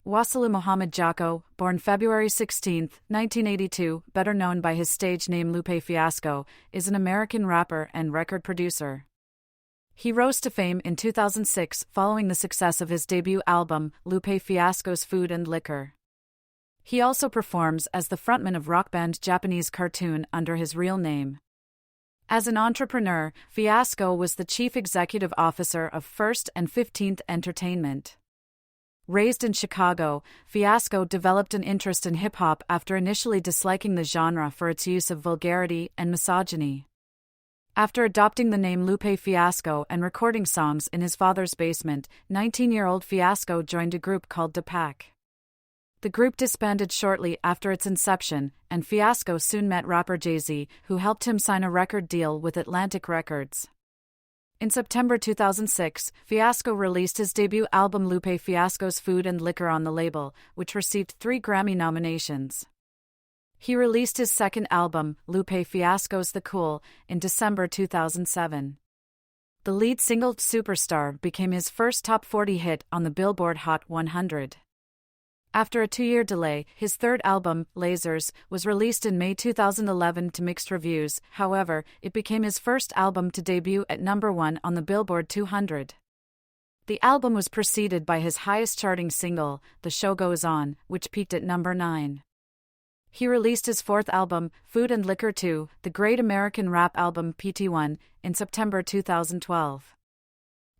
Wasalu Muhammad Jaco, born February 16, 1982, better known by his stage name Lupe Fiasco, is an American rapper and record producer. He rose to fame in 2006 following the success of his debut album, Lupe Fiasco's Food and Liquor. He also performs as the frontman of rock band Japanese Cartoon under his real name. As an entrepreneur, Fiasco was the chief executive officer of First and 15th Entertainment. Raised in Chicago, Fiasco developed an interest in hip-hop after initially disliking the genre for its use of vulgarity and misogyny. After adopting the name Lupe Fiasco and recording songs in his father's basement, 19-year-old Fiasco joined a group called Da Pack. The group disbanded shortly after its inception, and Fiasco soon met rapper Jay-Z, who helped him sign a record deal with Atlantic Records. In September 2006, Fiasco released his debut album Lupe Fiasco's Food and Liquor on the label, which received 3 Grammy nominations. He released his second album, Lupe Fiasco's The Cool, in December 2007. The lead single Superstar became his first top 40 hit on the Billboard Hot 100. After a 2-year delay, his third album, Lasers, was released in May 2011 to mixed reviews. However, it became his first album to debut at number 1 on the Billboard 200. The album was preceded by his highest-charting single, The Show Goes On, which peaked at number 9. He released his fourth album, Food and Liquor 2, the Great American Rap Album PT1, in September 2012.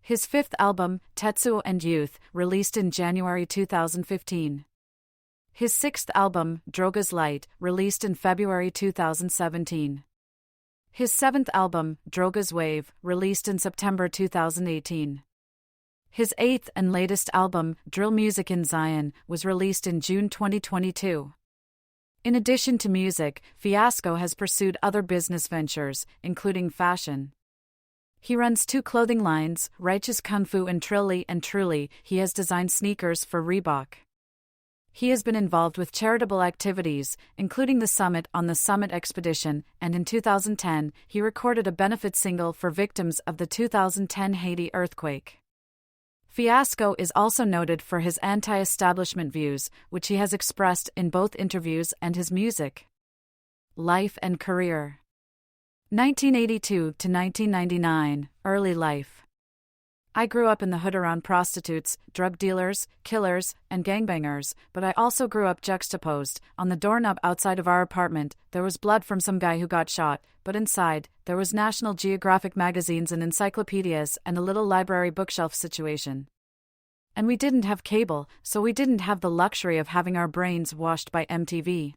His fifth album, Tetsuo and Youth, released in January 2015. His sixth album, Drogas Light, released in February 2017. His seventh album, Drogas Wave, released in September 2018. His eighth and latest album, Drill Music in Zion, was released in June 2022. In addition to music, Fiasco has pursued other business ventures, including fashion. He runs 2 clothing lines, Righteous Kung Fu and Trilly and Truly. He has designed sneakers for Reebok. He has been involved with charitable activities, including the Summit on the Summit Expedition, and in 2010, he recorded a benefit single for victims of the 2010 Haiti earthquake. Fiasco is also noted for his anti-establishment views, which he has expressed in both interviews and his music. Life and career. 1982 to 1999, early life. I grew up in the hood around prostitutes, drug dealers, killers, and gangbangers, but I also grew up juxtaposed. On the doorknob outside of our apartment, there was blood from some guy who got shot, but inside, there was National Geographic magazines and encyclopedias and a little library bookshelf situation. And we didn't have cable, so we didn't have the luxury of having our brains washed by MTV.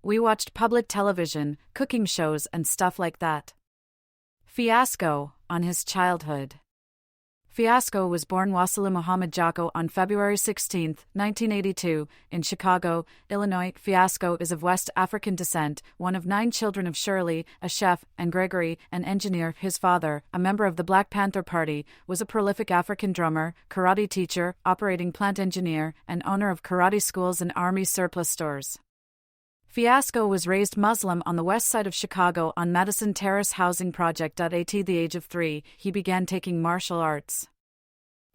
We watched public television, cooking shows and stuff like that. Fiasco, on his childhood. Fiasco was born Wasalu Muhammad Jaco on February 16, 1982, in Chicago, Illinois. Fiasco is of West African descent, one of 9 children of Shirley, a chef, and Gregory, an engineer. His father, a member of the Black Panther Party, was a prolific African drummer, karate teacher, operating plant engineer, and owner of karate schools and army surplus stores. Fiasco was raised Muslim on the west side of Chicago on Madison Terrace Housing Project. At the age of 3, he began taking martial arts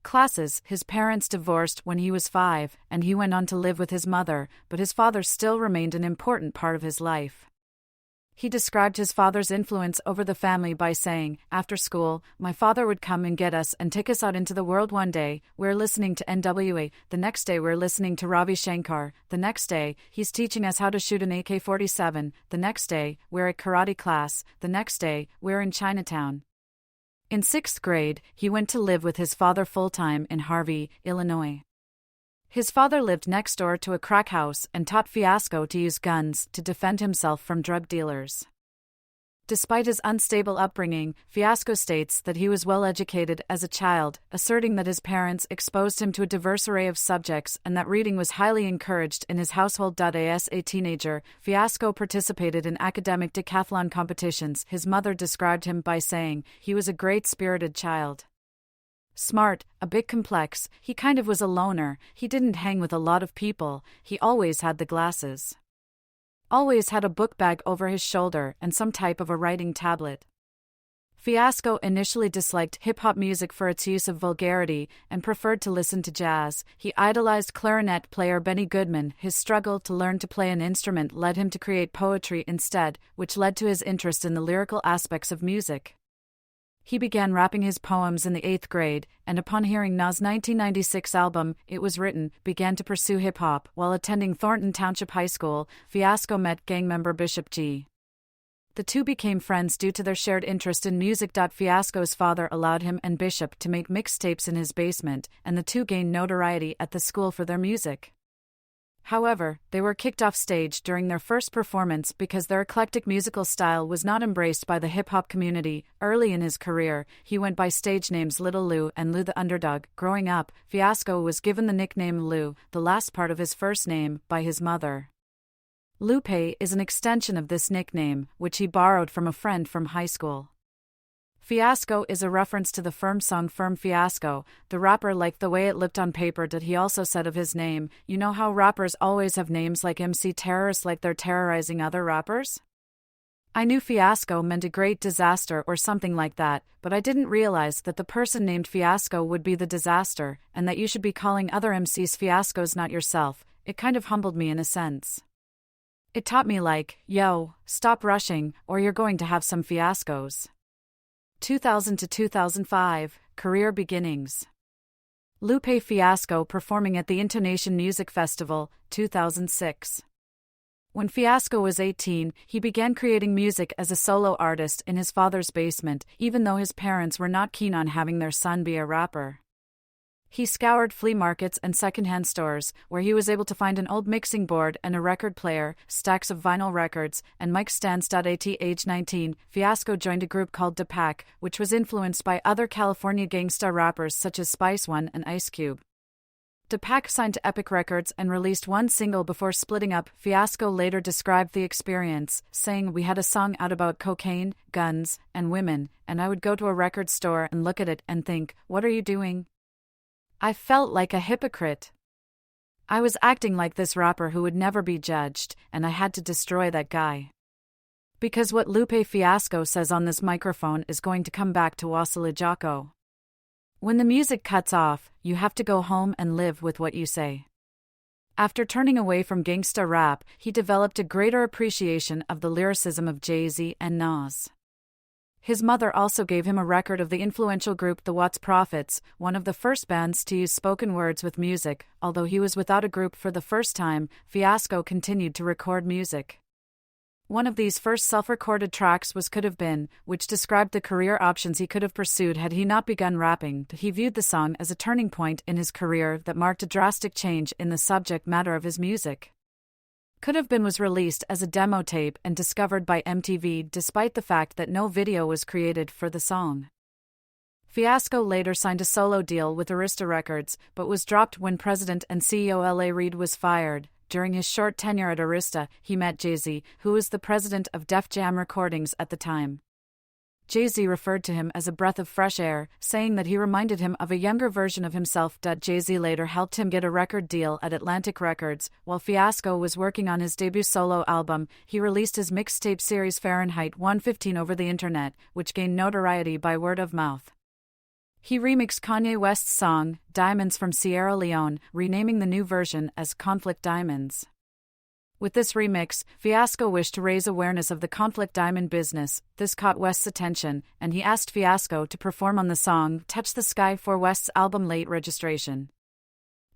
classes. His parents divorced when he was 5, and he went on to live with his mother, but his father still remained an important part of his life. He described his father's influence over the family by saying, "After school, my father would come and get us and take us out into the world. One day, we're listening to NWA, the next day we're listening to Ravi Shankar, the next day, he's teaching us how to shoot an AK-47, the next day, we're at karate class, the next day, we're in Chinatown." In 6th grade, he went to live with his father full-time in Harvey, Illinois. His father lived next door to a crack house and taught Fiasco to use guns to defend himself from drug dealers. Despite his unstable upbringing, Fiasco states that he was well educated as a child, asserting that his parents exposed him to a diverse array of subjects and that reading was highly encouraged in his household. As a teenager, Fiasco participated in academic decathlon competitions. His mother described him by saying, "He was a great-spirited child. Smart, a bit complex, he kind of was a loner, he didn't hang with a lot of people, he always had the glasses. Always had a book bag over his shoulder and some type of a writing tablet. Fiasco initially disliked hip-hop music for its use of vulgarity and preferred to listen to jazz. He idolized clarinet player Benny Goodman. His struggle to learn to play an instrument led him to create poetry instead, which led to his interest in the lyrical aspects of music. He began rapping his poems in the 8th grade, and upon hearing Nas' 1996 album, It Was Written, began to pursue hip-hop. While attending Thornton Township High School, Fiasco met gang member Bishop G. The two became friends due to their shared interest in music. Fiasco's father allowed him and Bishop to make mixtapes in his basement, and the two gained notoriety at the school for their music. However, they were kicked off stage during their first performance because their eclectic musical style was not embraced by the hip-hop community. Early in his career, he went by stage names Little Lou and Lou the Underdog. Growing up, Fiasco was given the nickname Lou, the last part of his first name, by his mother. Lupe is an extension of this nickname, which he borrowed from a friend from high school. Fiasco is a reference to the Firm song Firm. Fiasco, the rapper, liked the way it looked on paper. He also said of his name, "You know how rappers always have names like MC Terrorist, like they're terrorizing other rappers? I knew Fiasco meant a great disaster or something like that, but I didn't realize that the person named Fiasco would be the disaster, and that you should be calling other MCs fiascos, not yourself." It kind of humbled me in a sense. It taught me like, yo, stop rushing, or you're going to have some fiascos. 2000 to 2005, career beginnings. Lupe Fiasco performing at the Intonation Music Festival, 2006. When Fiasco was 18, he began creating music as a solo artist in his father's basement, even though his parents were not keen on having their son be a rapper. He scoured flea markets and secondhand stores, where he was able to find an old mixing board and a record player, stacks of vinyl records, and mic stands. At age 19, Fiasco joined a group called Depac, which was influenced by other California gangsta rappers such as Spice One and Ice Cube. Depac signed to Epic Records and released one single before splitting up. Fiasco later described the experience, saying, "We had a song out about cocaine, guns, and women, and I would go to a record store and look at it and think, what are you doing? I felt like a hypocrite. I was acting like this rapper who would never be judged, and I had to destroy that guy." Because what Lupe Fiasco says on this microphone is going to come back to Wasalu Jaco. When the music cuts off, you have to go home and live with what you say. After turning away from gangsta rap, he developed a greater appreciation of the lyricism of Jay-Z and Nas. His mother also gave him a record of the influential group The Watts Prophets, one of the first bands to use spoken words with music. Although he was without a group for the first time, Fiasco continued to record music. One of these first self-recorded tracks was Could Have Been, which described the career options he could have pursued had he not begun rapping. He viewed the song as a turning point in his career that marked a drastic change in the subject matter of his music. Could Have Been was released as a demo tape and discovered by MTV despite the fact that no video was created for the song. Fiasco later signed a solo deal with Arista Records, but was dropped when President and CEO L.A. Reid was fired. During his short tenure at Arista, he met Jay-Z, who was the president of Def Jam Recordings at the time. Jay-Z referred to him as a breath of fresh air, saying that he reminded him of a younger version of himself. Jay-Z later helped him get a record deal at Atlantic Records. While Fiasco was working on his debut solo album, he released his mixtape series Fahrenheit 115 over the internet, which gained notoriety by word of mouth. He remixed Kanye West's song, Diamonds from Sierra Leone, renaming the new version as Conflict Diamonds. With this remix, Fiasco wished to raise awareness of the conflict diamond business. This caught West's attention, and he asked Fiasco to perform on the song Touch the Sky for West's album Late Registration.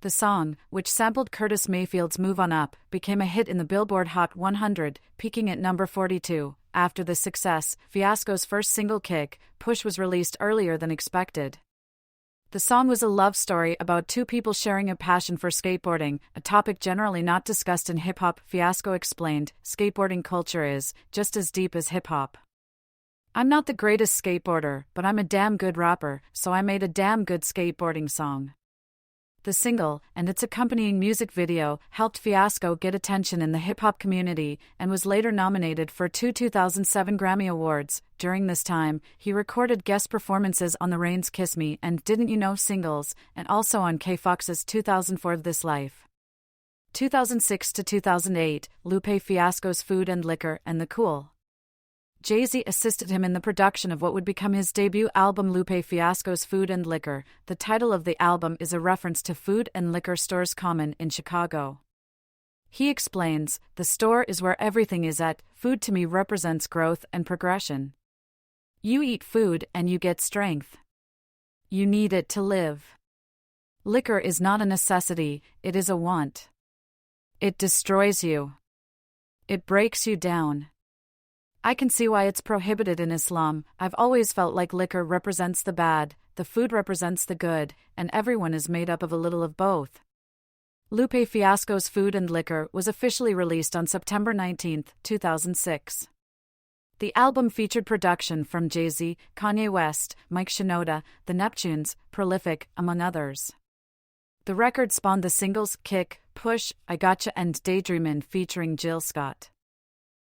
The song, which sampled Curtis Mayfield's Move On Up, became a hit in the Billboard Hot 100, peaking at number 42. After this success, Fiasco's first single Kick, Push was released earlier than expected. The song was a love story about two people sharing a passion for skateboarding, a topic generally not discussed in hip-hop. Fiasco explained, "Skateboarding culture is just as deep as hip-hop. I'm not the greatest skateboarder, but I'm a damn good rapper, so I made a damn good skateboarding song." The single, and its accompanying music video, helped Fiasco get attention in the hip-hop community, and was later nominated for 2007 Grammy Awards. During this time, he recorded guest performances on the Rain's Kiss Me and Didn't You Know singles, and also on K Fox's 2004 This Life. 2006 to 2008, Lupe Fiasco's Food and Liquor and the Cool Jay-Z assisted him in the production of what would become his debut album Lupe Fiasco's Food and Liquor. The title of the album is a reference to food and liquor stores common in Chicago. He explains, "The store is where everything is at. Food to me represents growth and progression. You eat food and you get strength. You need it to live. Liquor is not a necessity, it is a want. It destroys you. It breaks you down. I can see why it's prohibited in Islam. I've always felt like liquor represents the bad, the food represents the good, and everyone is made up of a little of both." Lupe Fiasco's Food and Liquor was officially released on September 19, 2006. The album featured production from Jay-Z, Kanye West, Mike Shinoda, The Neptunes, Prolific, among others. The record spawned the singles Kick, Push, I Gotcha and Daydreamin' featuring Jill Scott.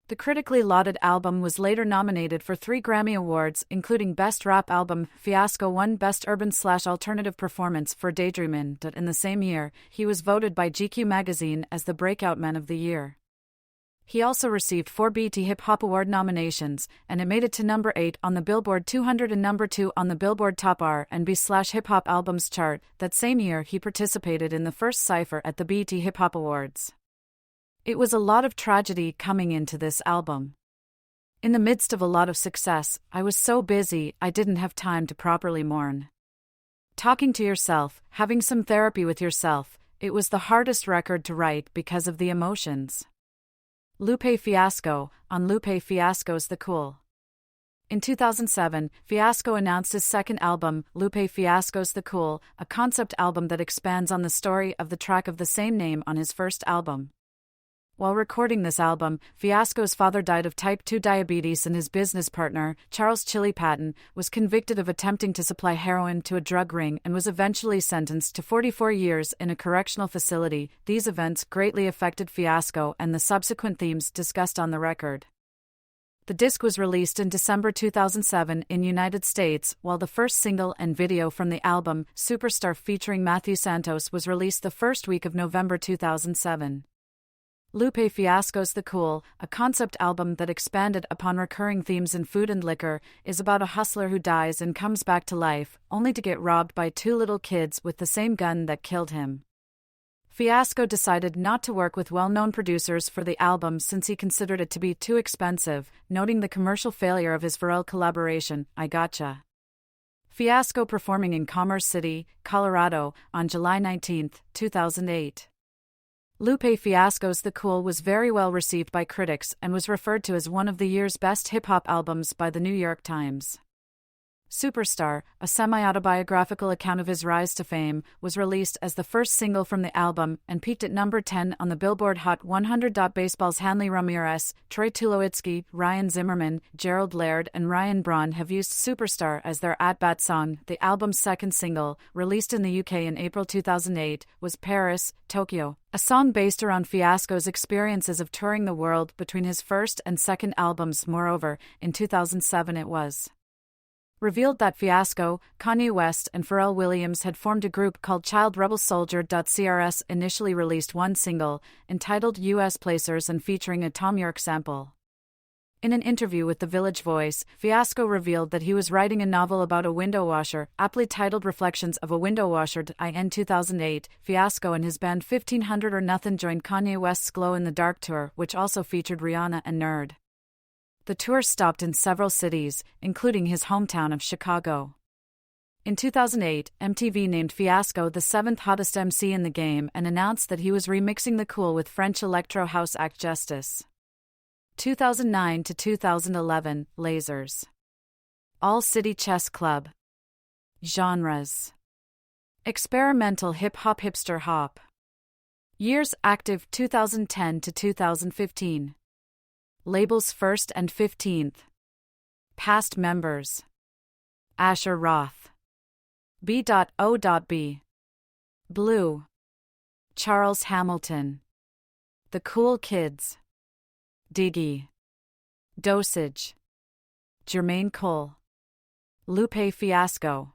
The critically lauded album was later nominated for 3 Grammy Awards, including Best Rap Album. Fiasco won Best Urban/Alternative Performance for Daydreamin'. In the same year, he was voted by GQ magazine as the Breakout Man of the Year. He also received 4 BET Hip Hop Award nominations, and it made it to number 8 on the Billboard 200 and number 2 on the Billboard Top R&B/Hip Hop Albums chart. That same year, he participated in the first cypher at the BET Hip Hop Awards. It was a lot of tragedy coming into this album. In the midst of a lot of success, I was so busy I didn't have time to properly mourn. Talking to yourself, having some therapy with yourself, it was the hardest record to write because of the emotions. Lupe Fiasco, on Lupe Fiasco's The Cool. In 2007, Fiasco announced his second album, Lupe Fiasco's The Cool, a concept album that expands on the story of the track of the same name on his first album. While recording this album, Fiasco's father died of type 2 diabetes and his business partner, Charles Chili Patton, was convicted of attempting to supply heroin to a drug ring and was eventually sentenced to 44 years in a correctional facility. These events greatly affected Fiasco and the subsequent themes discussed on the record. The disc was released in December 2007 in United States, while the first single and video from the album, Superstar featuring Matthew Santos, was released the first week of November 2007. Lupe Fiasco's The Cool, a concept album that expanded upon recurring themes in food and liquor, is about a hustler who dies and comes back to life, only to get robbed by 2 little kids with the same gun that killed him. Fiasco decided not to work with well-known producers for the album since he considered it to be too expensive, noting the commercial failure of his Pharrell collaboration, I Gotcha. Fiasco performing in Commerce City, Colorado, on July 19, 2008. Lupe Fiasco's The Cool was very well received by critics and was referred to as one of the year's best hip-hop albums by the New York Times. Superstar, a semi-autobiographical account of his rise to fame, was released as the first single from the album and peaked at number 10 on the Billboard Hot 100. Baseball's Hanley Ramirez, Troy Tulowitzki, Ryan Zimmerman, Gerald Laird and Ryan Braun have used Superstar as their at-bat song. The album's second single, released in the UK in April 2008, was Paris, Tokyo, a song based around Fiasco's experiences of touring the world between his first and second albums. Moreover, in 2007 it was revealed that Fiasco, Kanye West and Pharrell Williams had formed a group called Child Rebel Soldier. CRS initially released one single, entitled US Placers and featuring a Tom York sample. In an interview with The Village Voice, Fiasco revealed that he was writing a novel about a window washer, aptly titled Reflections of a Window Washer. In 2008, Fiasco and his band 1500 or Nothing joined Kanye West's Glow in the Dark tour, which also featured Rihanna and Nerd. The tour stopped in several cities, including his hometown of Chicago. In 2008, MTV named Fiasco the 7th hottest MC in the game and announced that he was remixing The Cool with French electro house act Justice. 2009 to 2011, Lasers. All City Chess Club. Genres: experimental hip-hop, hipster hop. Years active 2010 to 2015. Labels 1st and 15th. Past members: Asher Roth, B.O.B, Blue, Charles Hamilton, The Cool Kids, Diggy, Dosage, Jermaine Cole, Lupe Fiasco,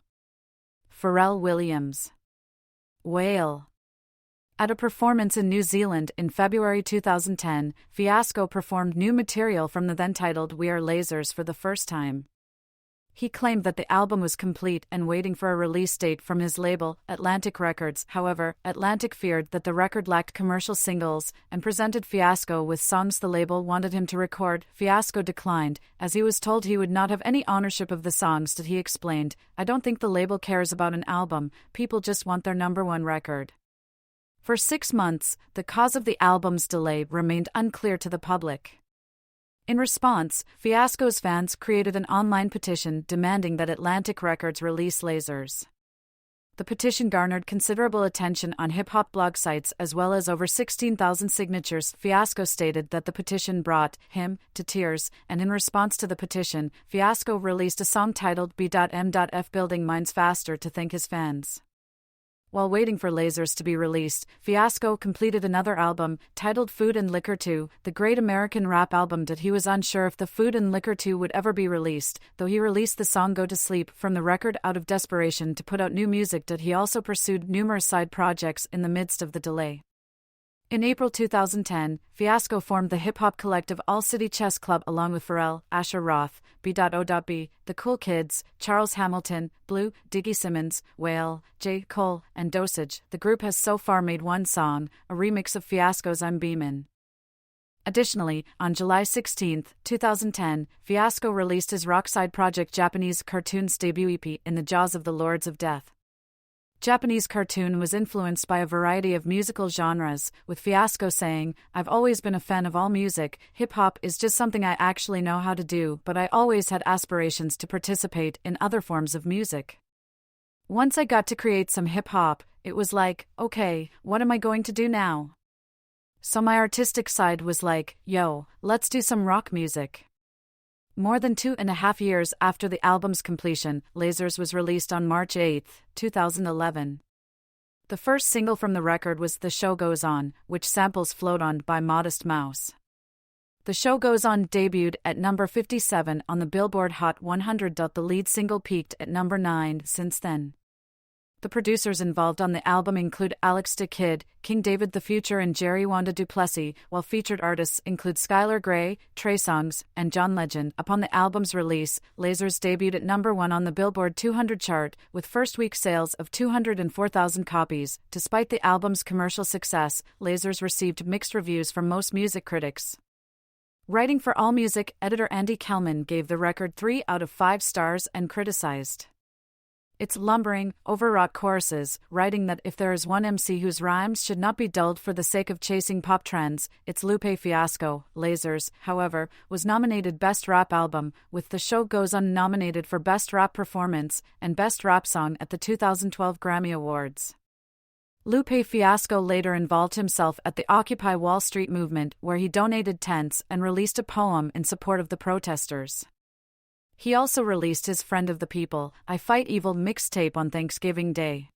Pharrell Williams, Whale, At a performance in New Zealand in February 2010, Fiasco performed new material from the then-titled We Are Lasers for the first time. He claimed that the album was complete and waiting for a release date from his label, Atlantic Records. However, Atlantic feared that the record lacked commercial singles and presented Fiasco with songs the label wanted him to record. Fiasco declined, as he was told he would not have any ownership of the songs that he explained, "I don't think the label cares about an album, people just want their #1 record." For 6 months, the cause of the album's delay remained unclear to the public. In response, Fiasco's fans created an online petition demanding that Atlantic Records release Lasers. The petition garnered considerable attention on hip-hop blog sites as well as over 16,000 signatures. Fiasco stated that the petition brought him to tears, and in response to the petition, Fiasco released a song titled B.M.F Building Minds Faster to thank his fans. While waiting for Lasers to be released, Fiasco completed another album, titled Food and Liquor 2, the great American rap album that he was unsure if the Food and Liquor 2 would ever be released, though he released the song Go to Sleep from the record out of desperation to put out new music. That he also pursued numerous side projects in the midst of the delay. In April 2010, Fiasco formed the hip-hop collective All City Chess Club along with Pharrell, Asher Roth, B.O.B., The Cool Kids, Charles Hamilton, Blue, Diggy Simmons, Whale, J. Cole, and Dosage. The group has so far made one song, a remix of Fiasco's I'm Beamin'. Additionally, on July 16, 2010, Fiasco released his rock-side project Japanese Cartoon's debut EP, In the Jaws of the Lords of Death. Japanese Cartoon was influenced by a variety of musical genres, with Fiasco saying, "I've always been a fan of all music, hip-hop is just something I actually know how to do, but I always had aspirations to participate in other forms of music. Once I got to create some hip-hop, it was like, okay, what am I going to do now? So my artistic side was like, yo, let's do some rock music." More than 2.5 years after the album's completion, Lasers was released on March 8, 2011. The first single from the record was The Show Goes On, which samples Float On by Modest Mouse. The Show Goes On debuted at number 57 on the Billboard Hot 100. The lead single peaked at number 9 since then. The producers involved on the album include Alex da Kid, King David the Future and Jerry Wanda Duplessis, while featured artists include Skylar Grey, Trey Songz, and John Legend. Upon the album's release, Lasers debuted at number 1 on the Billboard 200 chart, with first-week sales of 204,000 copies. Despite the album's commercial success, Lasers received mixed reviews from most music critics. Writing for AllMusic, editor Andy Kellman gave the record 3 out of 5 stars and criticized its lumbering, overwrought choruses, writing that if there is one MC whose rhymes should not be dulled for the sake of chasing pop trends, it's Lupe Fiasco. Lasers, however, was nominated Best Rap Album, with The Show Goes On nominated for Best Rap Performance and Best Rap Song at the 2012 Grammy Awards. Lupe Fiasco later involved himself at the Occupy Wall Street movement, where he donated tents and released a poem in support of the protesters. He also released his Friend of the People, I Fight Evil mixtape on Thanksgiving Day.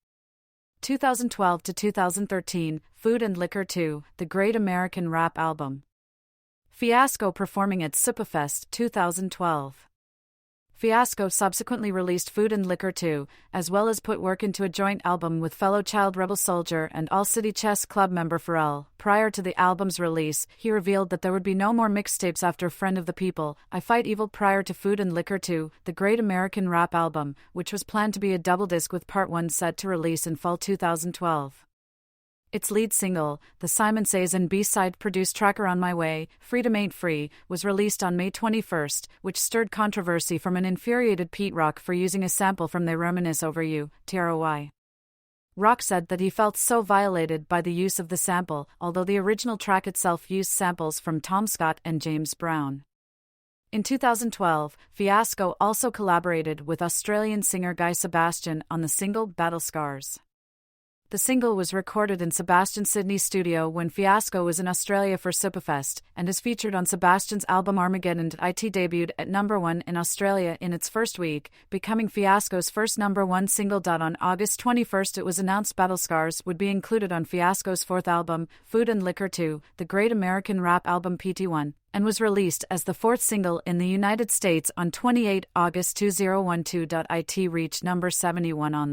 2012 to 2013, Food and Liquor 2, the Great American Rap Album. Fiasco performing at Supafest 2012. Fiasco subsequently released Food and Liquor 2, as well as put work into a joint album with fellow Child Rebel Soldier and All City Chess Club member Pharrell. Prior to the album's release, he revealed that there would be no more mixtapes after Friend of the People, I Fight Evil prior to Food and Liquor 2, the Great American Rap Album, which was planned to be a double disc with Part 1 set to release in fall 2012. Its lead single, the Simon Says and B-side produced tracker On My Way, Freedom Ain't Free, was released on May 21, which stirred controversy from an infuriated Pete Rock for using a sample from They Reminisce Over You, TROY. Rock said that he felt so violated by the use of the sample, although the original track itself used samples from Tom Scott and James Brown. In 2012, Fiasco also collaborated with Australian singer Guy Sebastian on the single Battle Scars. The single was recorded in Sebastian's Sydney studio when Fiasco was in Australia for Supafest, and is featured on Sebastian's album Armageddon. It debuted at number 1 in Australia in its first week, becoming Fiasco's first number 1 single. On August 21 it was announced Battle Scars would be included on Fiasco's fourth album, Food and Liquor 2, the Great American Rap Album PT1, and was released as the fourth single in the United States on 28 August 2012. It reached number 71 on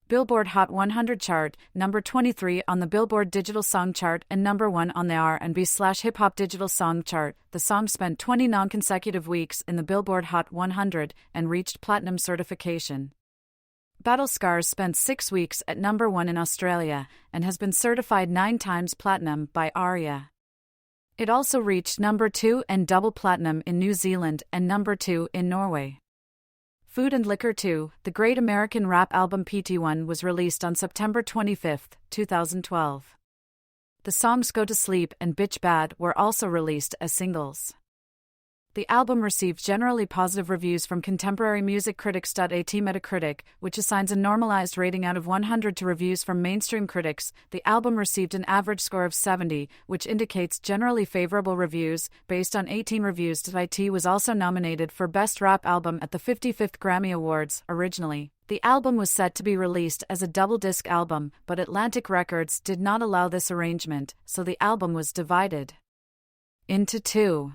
the Billboard Hot 100 chart, number 23 on the Billboard Digital Song chart and number 1 on the R&B/Hip Hop Digital Song chart. The song spent 20 non-consecutive weeks in the Billboard Hot 100 and reached platinum certification. Battle Scars spent 6 weeks at number 1 in Australia and has been certified 9 times platinum by ARIA. It also reached number 2 and double platinum in New Zealand and number 2 in Norway. Food and Liquor 2, the Great American Rap Album PT1 was released on September 25, 2012. The songs Go to Sleep and Bitch Bad were also released as singles. The album received generally positive reviews from contemporary music critics. At Metacritic, which assigns a normalized rating out of 100 to reviews from mainstream critics, the album received an average score of 70, which indicates generally favorable reviews. Based on 18 reviews, IT was also nominated for Best Rap Album at the 55th Grammy Awards. Originally, the album was set to be released as a double-disc album, but Atlantic Records did not allow this arrangement, so the album was divided into 2.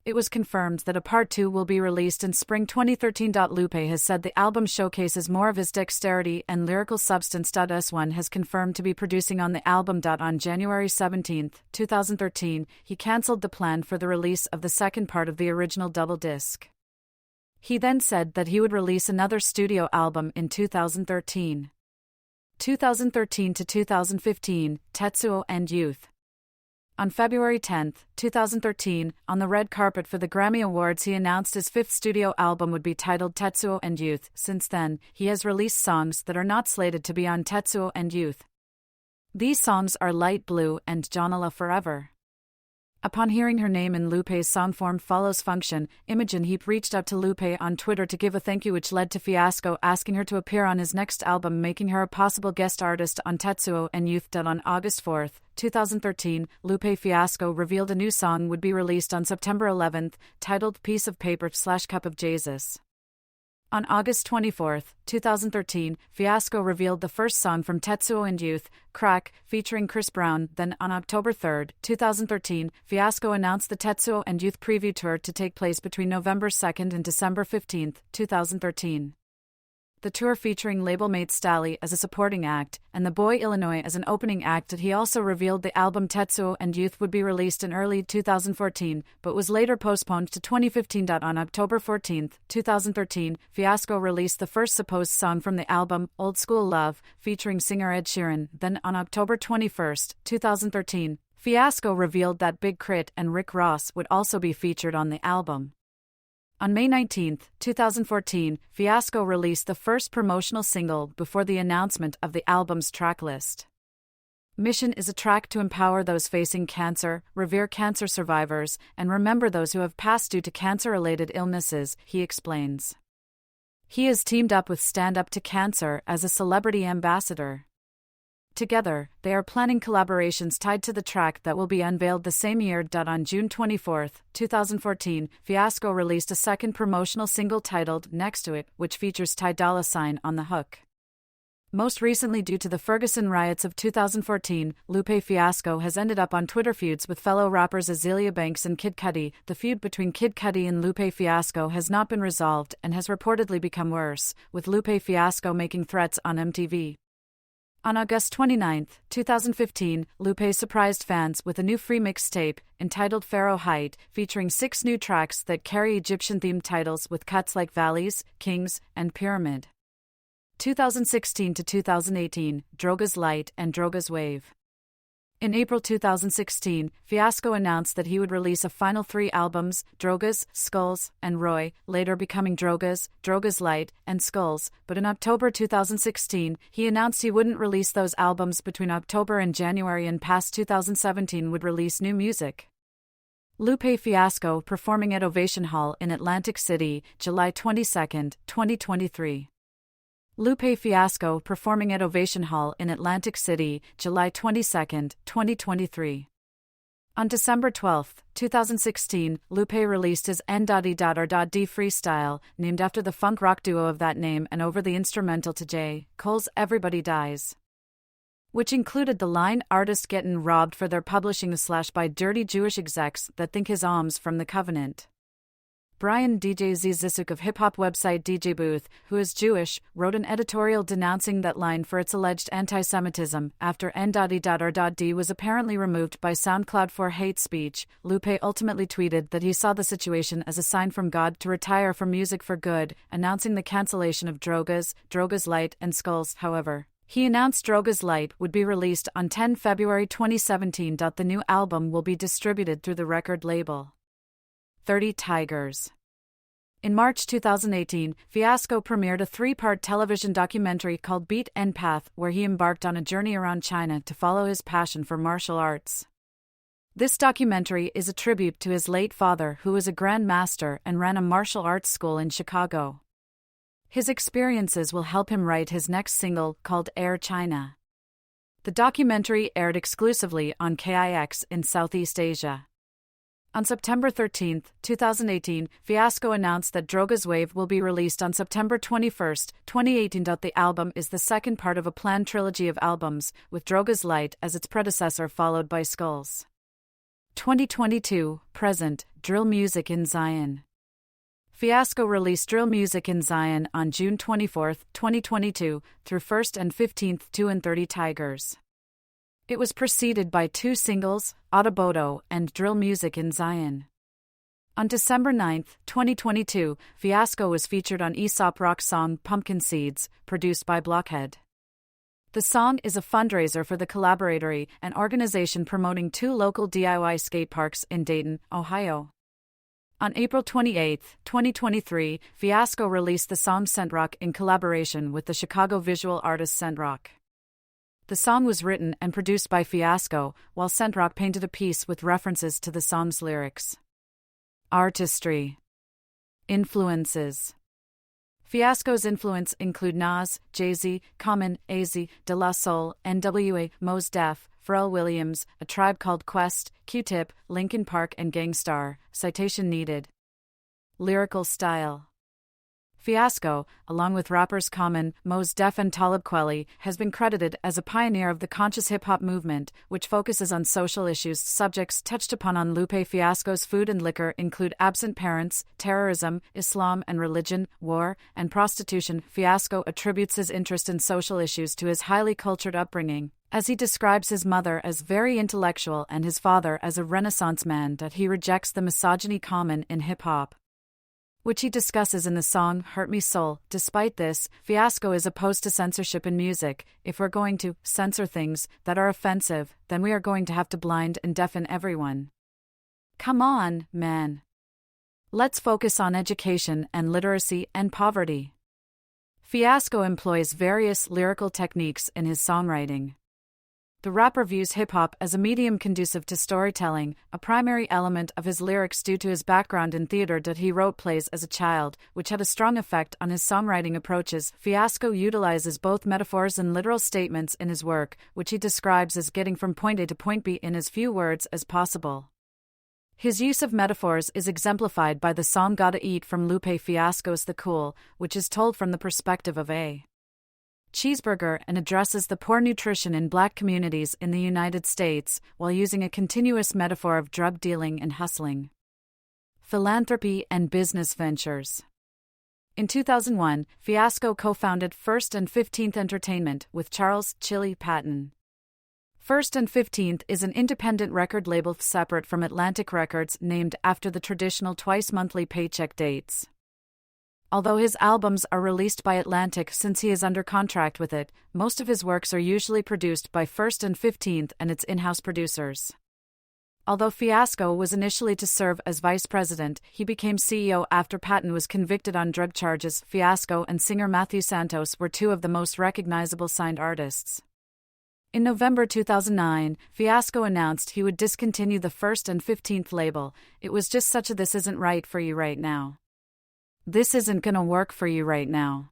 It was confirmed that a Part 2 will be released in spring 2013. Lupe has said the album showcases more of his dexterity and lyrical substance. S1 has confirmed to be producing on the album. On January 17, 2013, he cancelled the plan for the release of the second part of the original double disc. He then said that he would release another studio album in 2013. 2013 to 2015, Tetsuo and Youth. On February 10, 2013, on the red carpet for the Grammy Awards, he announced his 5th studio album would be titled Tetsuo and Youth. Since then, he has released songs that are not slated to be on Tetsuo and Youth. These songs are Light Blue and Janala Forever. Upon hearing her name in Lupe's song form Follows Function, Imogen Heap reached out to Lupe on Twitter to give a thank you, which led to Fiasco asking her to appear on his next album, making her a possible guest artist on Tetsuo and Youth. On August 4, 2013, Lupe Fiasco revealed a new song would be released on September 11, titled Piece of Paper/Cup of Jesus. On August 24, 2013, Fiasco revealed the first song from Tetsuo and Youth, Crack, featuring Chris Brown. Then, on October 3, 2013, Fiasco announced the Tetsuo and Youth preview tour to take place between November 2 and December 15, 2013. The tour featuring labelmate Stally as a supporting act, and The Boy Illinois as an opening act. He also revealed the album Tetsuo and Youth would be released in early 2014, but was later postponed to 2015. On October 14, 2013, Fiasco released the first supposed song from the album, Old School Love, featuring singer Ed Sheeran. Then, on October 21, 2013, Fiasco revealed that Big Crit and Rick Ross would also be featured on the album. On May 19, 2014, Fiasco released the first promotional single before the announcement of the album's tracklist. Mission is a track to empower those facing cancer, revere cancer survivors, and remember those who have passed due to cancer-related illnesses, he explains. He has teamed up with Stand Up to Cancer as a celebrity ambassador. Together, they are planning collaborations tied to the track that will be unveiled the same year. On June 24, 2014, Fiasco released a second promotional single titled Next to It, which features Ty Dolla $ign on the hook. Most recently, due to the Ferguson riots of 2014, Lupe Fiasco has ended up on Twitter feuds with fellow rappers Azealia Banks and Kid Cudi. The feud between Kid Cudi and Lupe Fiasco has not been resolved and has reportedly become worse, with Lupe Fiasco making threats on MTV. On August 29, 2015, Lupe surprised fans with a new free mixtape, entitled Pharaoh Height, featuring 6 new tracks that carry Egyptian-themed titles with cuts like Valleys, Kings, and Pyramid. 2016 to 2018, Droga's Light and Droga's Wave. In April 2016, Fiasco announced that he would release a final 3 albums, Drogas, Skulls, and Roy, later becoming Drogas, Droga's Light, and Skulls, but in October 2016, he announced he wouldn't release those albums between October and January and past 2017 would release new music. Lupe Fiasco performing at Ovation Hall in Atlantic City, July 22, 2023. Lupe Fiasco performing at Ovation Hall in Atlantic City, July 22, 2023. On December 12, 2016, Lupe released his N.E.D freestyle, named after the funk rock duo of that name and over the instrumental to J. Cole's Everybody Dies, which included the line "Artists gettin' robbed for their publishing / by dirty Jewish execs that think his alms from the covenant." Brian DJ Zizisuk of hip-hop website DJ Booth, who is Jewish, wrote an editorial denouncing that line for its alleged anti-Semitism. After N.E.R.D was apparently removed by SoundCloud for hate speech, Lupe ultimately tweeted that he saw the situation as a sign from God to retire from music for good, announcing the cancellation of Drogas Light, and Skulls. However, he announced Drogas Light would be released on 10 February 2017. The new album will be distributed through the record label 30 Tigers. In March 2018, Fiasco premiered a 3-part television documentary called Beat and Path, where he embarked on a journey around China to follow his passion for martial arts. This documentary is a tribute to his late father, who was a Grand Master and ran a martial arts school in Chicago. His experiences will help him write his next single, called Air China. The documentary aired exclusively on KIX in Southeast Asia. On September 13, 2018, Fiasco announced that Drogas Wave will be released on September 21, 2018. The album is the second part of a planned trilogy of albums, with Drogas Light as its predecessor followed by Skulls. 2022, present, Drill Music in Zion. Fiasco released Drill Music in Zion on June 24, 2022, through 1st and 15th 2 and 30 Tigers. It was preceded by 2 singles, Autoboto and Drill Music in Zion. On December 9, 2022, Fiasco was featured on Aesop Rock's song Pumpkin Seeds, produced by Blockhead. The song is a fundraiser for the Collaboratory, an organization promoting 2 local DIY skate parks in Dayton, Ohio. On April 28, 2023, Fiasco released the song Scent Rock in collaboration with the Chicago visual artist Scent Rock. The song was written and produced by Fiasco, while Scent Rock painted a piece with references to the song's lyrics. Artistry. Influences. Fiasco's influence include Nas, Jay-Z, Common, AZ, De La Soul, NWA, Mos Def, Pharrell Williams, A Tribe Called Quest, Q-Tip, Linkin Park and Gang Starr. Citation needed. Lyrical style. Fiasco, along with rappers Common, Mos Def and Talib Kweli, has been credited as a pioneer of the conscious hip-hop movement, which focuses on social issues. Subjects touched upon on Lupe Fiasco's food and liquor include absent parents, terrorism, Islam and religion, war, and prostitution. Fiasco attributes his interest in social issues to his highly cultured upbringing, as he describes his mother as very intellectual and his father as a Renaissance man. That he rejects the misogyny common in hip-hop, which he discusses in the song Hurt Me Soul. Despite this, Fiasco is opposed to censorship in music. If we're going to censor things that are offensive, then we are going to have to blind and deafen everyone. Come on, man. Let's focus on education and literacy and poverty. Fiasco employs various lyrical techniques in his songwriting. The rapper views hip-hop as a medium conducive to storytelling, a primary element of his lyrics due to his background in theater. That he wrote plays as a child, which had a strong effect on his songwriting approaches. Fiasco utilizes both metaphors and literal statements in his work, which he describes as getting from point A to point B in as few words as possible. His use of metaphors is exemplified by the song Gotta Eat from Lupe Fiasco's The Cool, which is told from the perspective of a cheeseburger and addresses the poor nutrition in black communities in the United States, while using a continuous metaphor of drug dealing and hustling. Philanthropy and business ventures. In 2001, Fiasco co-founded First and 15th Entertainment with Charles Chili Patton. First and 15th is an independent record label separate from Atlantic Records, named after the traditional twice-monthly paycheck dates. Although his albums are released by Atlantic since he is under contract with it, most of his works are usually produced by First and 15th and its in-house producers. Although Fiasco was initially to serve as vice president, he became CEO after Patton was convicted on drug charges. Fiasco and singer Matthew Santos were 2 of the most recognizable signed artists. In November 2009, Fiasco announced he would discontinue the First and 15th label. It was just such a "this isn't right for you right now. This isn't gonna work for you right now.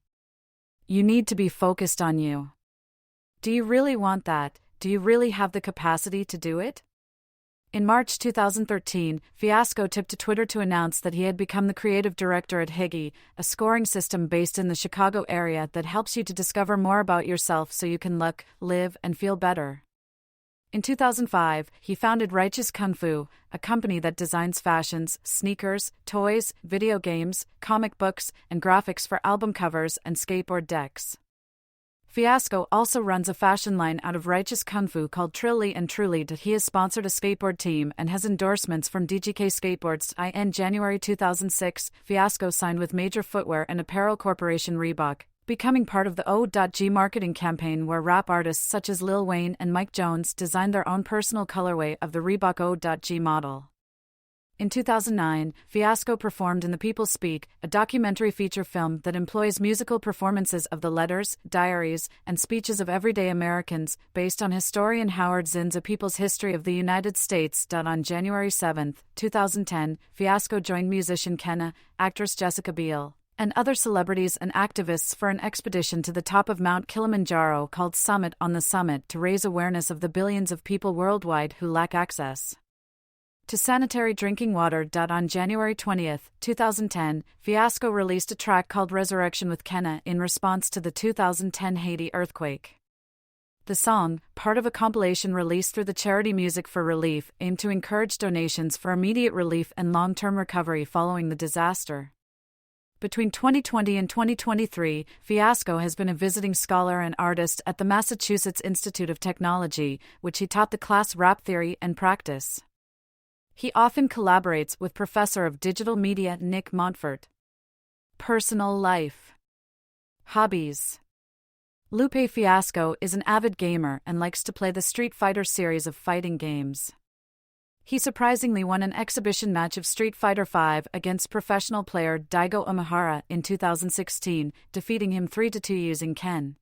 You need to be focused on you. Do you really want that? Do you really have the capacity to do it?" In March 2013, Fiasco took to Twitter to announce that he had become the creative director at Higgy, a scoring system based in the Chicago area that helps you to discover more about yourself so you can look, live, and feel better. In 2005, he founded Righteous Kung Fu, a company that designs fashions, sneakers, toys, video games, comic books, and graphics for album covers and skateboard decks. Fiasco also runs a fashion line out of Righteous Kung Fu called Trilly and Truly. He has sponsored a skateboard team and has endorsements from DGK Skateboards. In January 2006, Fiasco signed with major footwear and apparel corporation Reebok, becoming part of the O.G marketing campaign where rap artists such as Lil Wayne and Mike Jones designed their own personal colorway of the Reebok O.G model. In 2009, Fiasco performed in The People Speak, a documentary feature film that employs musical performances of the letters, diaries, and speeches of everyday Americans, based on historian Howard Zinn's A People's History of the United States. On January 7, 2010, Fiasco joined musician Kenna, actress Jessica Biel, and other celebrities and activists for an expedition to the top of Mount Kilimanjaro called Summit on the Summit to raise awareness of the billions of people worldwide who lack access to sanitary drinking water. On January 20, 2010, Fiasco released a track called Resurrection with Kenna in response to the 2010 Haiti earthquake. The song, part of a compilation released through the charity Music for Relief, aimed to encourage donations for immediate relief and long-term recovery following the disaster. Between 2020 and 2023, Fiasco has been a visiting scholar and artist at the Massachusetts Institute of Technology, which he taught the class Rap Theory and Practice. He often collaborates with Professor of Digital Media Nick Montfort. Personal life. Hobbies. Lupe Fiasco is an avid gamer and likes to play the Street Fighter series of fighting games. He surprisingly won an exhibition match of Street Fighter V against professional player Daigo Umehara in 2016, defeating him 3-2 using Ken.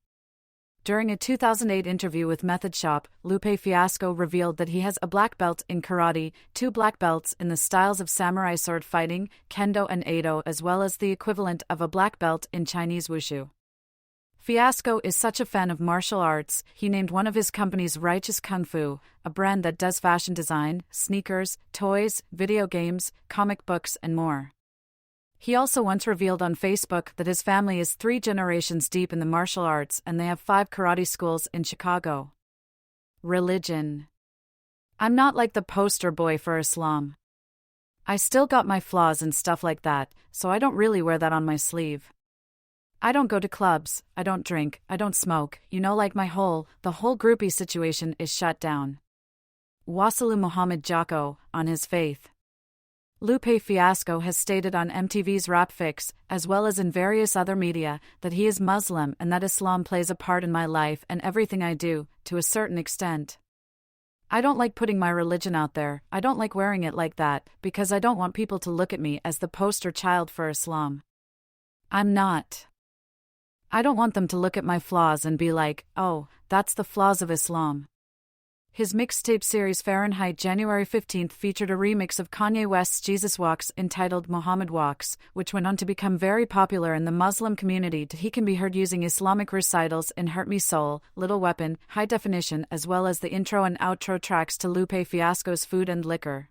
During a 2008 interview with Method Shop, Lupe Fiasco revealed that he has a black belt in karate, 2 black belts in the styles of samurai sword fighting, kendo and Eido, as well as the equivalent of a black belt in Chinese wushu. Fiasco is such a fan of martial arts, he named one of his companies Righteous Kung Fu, a brand that does fashion design, sneakers, toys, video games, comic books, and more. He also once revealed on Facebook that his family is 3 generations deep in the martial arts and they have 5 karate schools in Chicago. Religion. I'm not like the poster boy for Islam. I still got my flaws and stuff like that, so I don't really wear that on my sleeve. I don't go to clubs, I don't drink, I don't smoke, like the whole groupie situation is shut down. Wasalu Muhammad Jaco, on his faith. Lupe Fiasco has stated on MTV's Rap Fix, as well as in various other media, that he is Muslim and that Islam plays a part in my life and everything I do, to a certain extent. I don't like putting my religion out there, I don't like wearing it like that, because I don't want people to look at me as the poster child for Islam. I'm not. I don't want them to look at my flaws and be like, oh, that's the flaws of Islam. His mixtape series Fahrenheit January 15 featured a remix of Kanye West's Jesus Walks entitled Muhammad Walks, which went on to become very popular in the Muslim community. He can be heard using Islamic recitals in Hurt Me Soul, Little Weapon, High Definition, as well as the intro and outro tracks to Lupe Fiasco's Food and Liquor.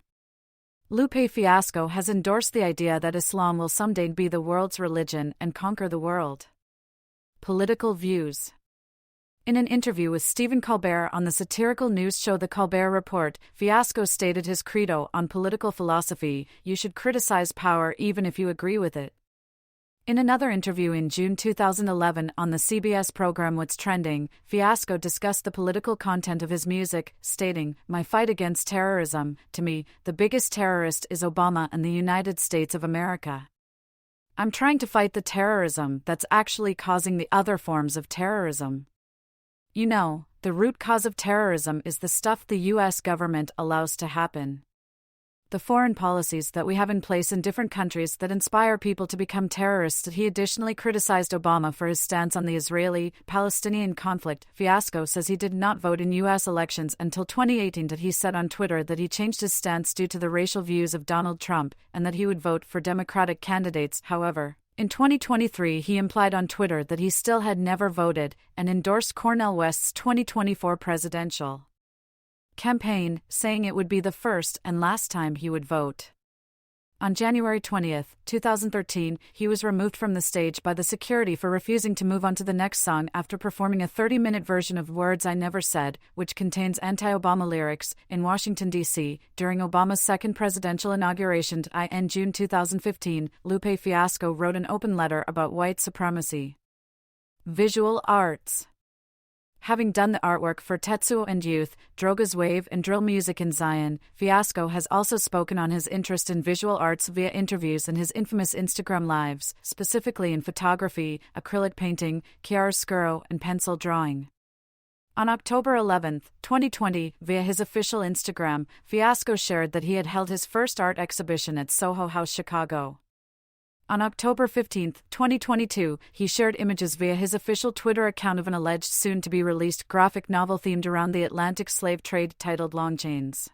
Lupe Fiasco has endorsed the idea that Islam will someday be the world's religion and conquer the world. Political views. In an interview with Stephen Colbert on the satirical news show The Colbert Report, Fiasco stated his credo on political philosophy: you should criticize power even if you agree with it. In another interview in June 2011 on the CBS program What's Trending, Fiasco discussed the political content of his music, stating, "My fight against terrorism, to me, the biggest terrorist is Obama and the United States of America. I'm trying to fight the terrorism that's actually causing the other forms of terrorism. The root cause of terrorism is the stuff the U.S. government allows to happen. The foreign policies that we have in place in different countries that inspire people to become terrorists." He additionally criticized Obama for his stance on the Israeli-Palestinian conflict. Fiasco says he did not vote in U.S. elections until 2018. He said on Twitter that he changed his stance due to the racial views of Donald Trump, and that he would vote for Democratic candidates. However, in 2023 he implied on Twitter that he still had never voted, and endorsed Cornel West's 2024 presidential campaign, saying it would be the first and last time he would vote. On January 20, 2013, he was removed from the stage by the security for refusing to move on to the next song after performing a 30-minute version of Words I Never Said, which contains anti-Obama lyrics, in Washington, D.C., during Obama's second presidential inauguration. In June 2015, Lupe Fiasco wrote an open letter about white supremacy. Visual arts. Having done the artwork for Tetsuo and Youth, Droga's Wave and Drill Music in Zion, Fiasco has also spoken on his interest in visual arts via interviews and his infamous Instagram lives, specifically in photography, acrylic painting, chiaroscuro, and pencil drawing. On October 11, 2020, via his official Instagram, Fiasco shared that he had held his first art exhibition at Soho House, Chicago. On October 15, 2022, he shared images via his official Twitter account of an alleged soon-to-be-released graphic novel themed around the Atlantic slave trade titled Long Chains.